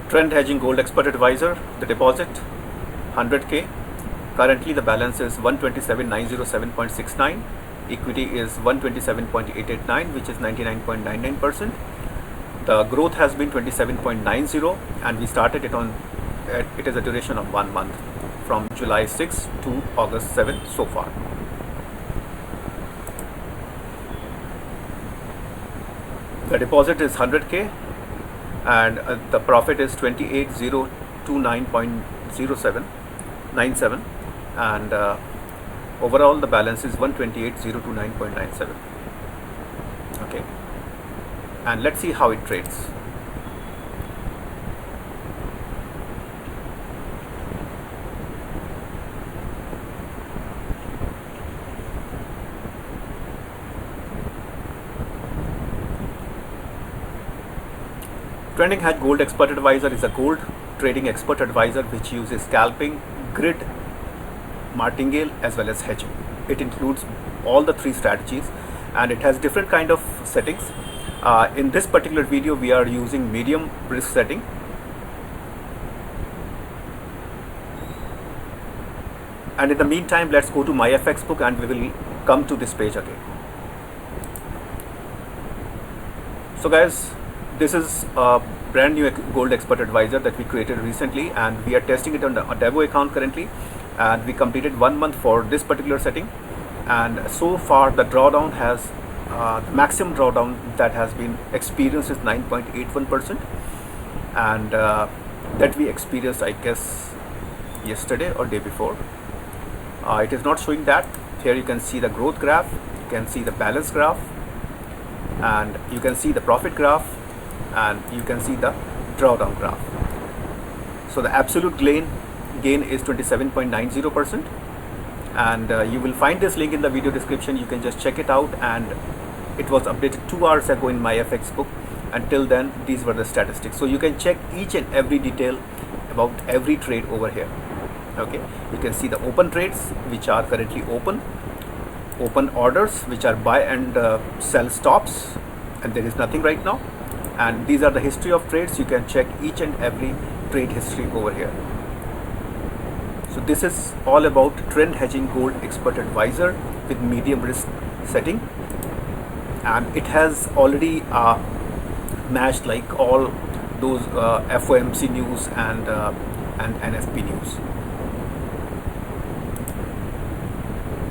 Trend Hedging Gold Expert Advisor, the deposit 100k. Currently the balance is 127,907.69. Equity is 127.889, which is 99.99%. The growth has been 27.90, and we started it on it is a duration of 1 month from July 6 to August 7 so far. The deposit is 100k, and the profit is 28,029.0797, and overall the balance is 128,029.97. Okay, and let's see how it trades. Trending Hedge Gold Expert Advisor is a gold trading expert advisor which uses scalping, grid, martingale as well as hedging. It includes all the three strategies, and it has different kind of settings. In this particular video we are using medium risk setting. And in the meantime, let's go to Myfxbook and we will come to this page again. So guys, this is a brand new gold expert advisor that we created recently, and we are testing it on a demo account currently, and we completed 1 month for this particular setting. And so far the drawdown has the maximum drawdown that has been experienced is 9.81%, and that we experienced, I guess, yesterday or day before. It is not showing that. Here you can see the growth graph, you can see the balance graph, and you can see the profit graph, and you can see the drawdown graph. So the absolute gain is 27.90%, and you will find this link in the video description. You can just check it out, and it was updated 2 hours ago in Myfxbook. Until then, these were the statistics, so you can check each and every detail about every trade over here. Okay, you can see the open trades which are currently open orders which are buy and sell stops, and there is nothing right now. And these are the history of trades. You can check each and every trade history over here. So this is all about Trend Hedging Gold Expert Advisor with medium risk setting, and it has already matched like all those FOMC news and NFP news.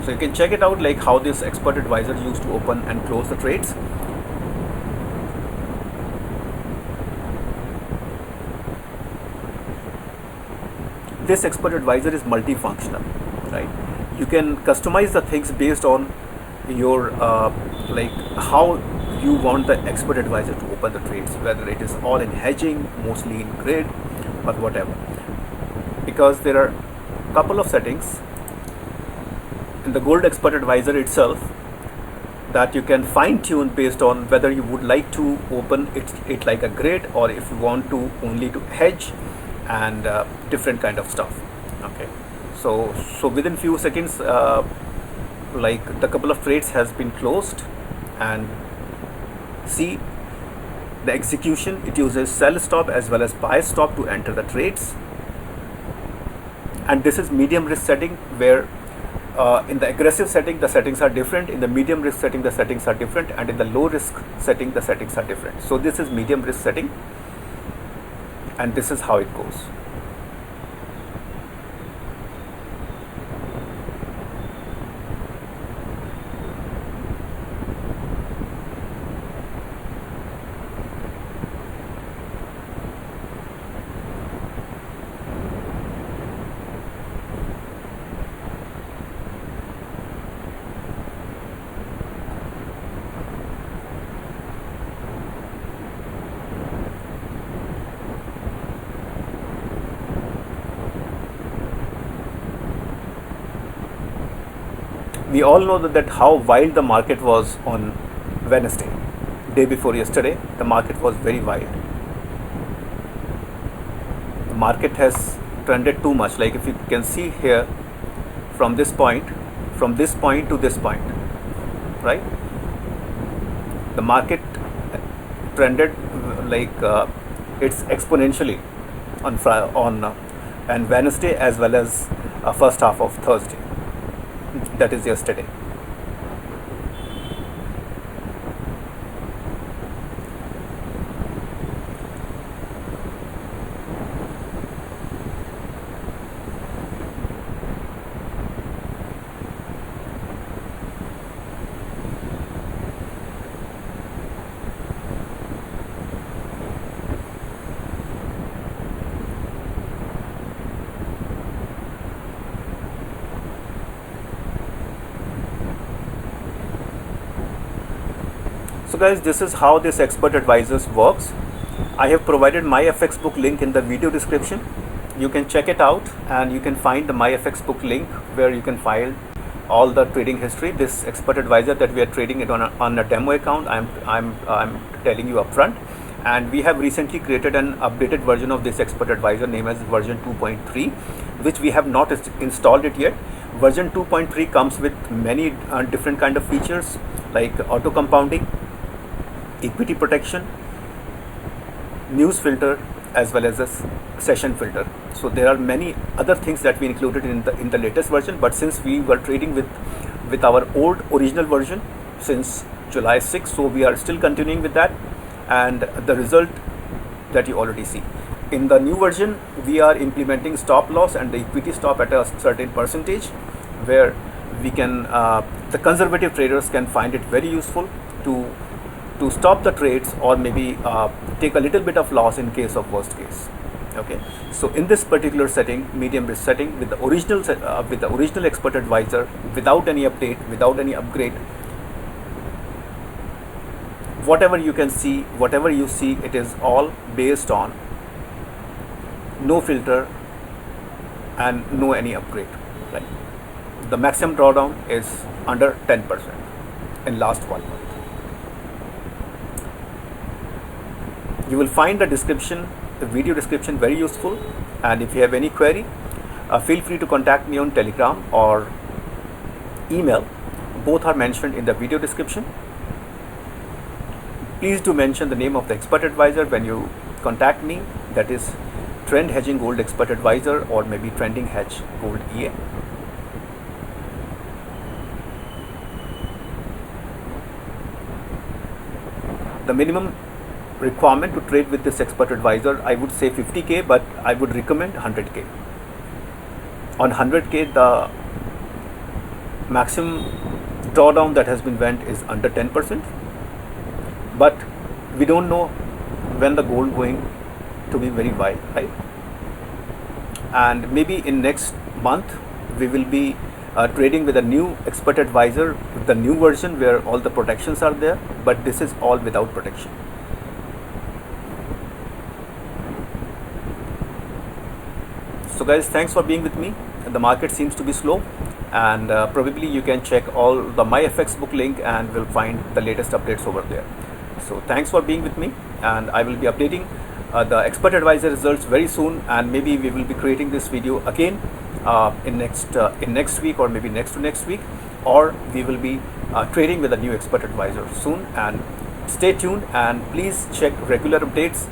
So you can check it out, like how this expert advisor used to open and close the trades. This expert advisor is multifunctional, right? You can customize the things based on your like how you want the expert advisor to open the trades, whether it is all in hedging, mostly in grid, or whatever, because there are a couple of settings in the gold expert advisor itself that you can fine tune based on whether you would like to open it like a grid, or if you want to only to hedge and different kind of stuff. Okay, so within few seconds like the couple of trades has been closed, and see the execution. It uses sell stop as well as buy stop to enter the trades. And this is medium risk setting, where in the aggressive setting the settings are different, in the medium risk setting the settings are different, and in the low risk setting the settings are different. So this is medium risk setting, and this is how it goes. We all know that how wild the market was on Wednesday, day before yesterday. The market was very wild. The market has trended too much. Like if you can see here, from this point to this point, right? The market trended like it's exponentially. and Wednesday, as well as first half of Thursday, that is yesterday. So guys, this is how this expert advisors works. I have provided Myfxbook link in the video description. You can check it out, and you can find the Myfxbook link where you can find all the trading history. This expert advisor that we are trading it on a demo account, I'm telling you upfront. And we have recently created an updated version of this expert advisor named as version 2.3, which we have not installed it yet. Version 2.3 comes with many different kind of features like auto compounding, equity protection, news filter, as well as a session filter. So there are many other things that we included in the latest version, but since we were trading with our old original version since July 6, so we are still continuing with that, and the result that you already see. In the new version, we are implementing stop loss and the equity stop at a certain percentage, where we can the conservative traders can find it very useful to stop the trades, or maybe take a little bit of loss in case of worst case. Okay, so in this particular setting, medium risk setting, with the original expert advisor, without any update, without any upgrade, whatever you can see, whatever you see, it is all based on no filter and no any upgrade. Right? The maximum drawdown is under 10% in last 1 month. You will find the description, the video description, very useful, and if you have any query, feel free to contact me on Telegram or email. Both are mentioned in the video description. Please do mention the name of the expert advisor when you contact me, that is Trend Hedging Gold Expert Advisor, or maybe Trending Hedge Gold EA. The minimum requirement to trade with this expert advisor, I would say 50k, but I would recommend 100k. On 100k, the maximum drawdown that has been went is under 10%, but we don't know when the gold going to be very wide, right? And maybe in next month we will be trading with a new expert advisor with the new version where all the protections are there, but this is all without protection. So guys, thanks for being with me. The market seems to be slow, and probably you can check all the Myfxbook link and will find the latest updates over there. So thanks for being with me, and I will be updating the expert advisor results very soon, and maybe we will be creating this video again in next week, or maybe next to next week, or we will be trading with a new expert advisor soon. And stay tuned, and please check regular updates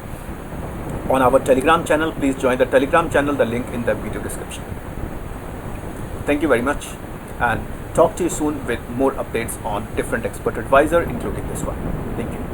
on our Telegram channel. Please join the Telegram channel, the link in the video description. Thank you very much, and talk to you soon with more updates on different expert advisor, including this one. Thank you.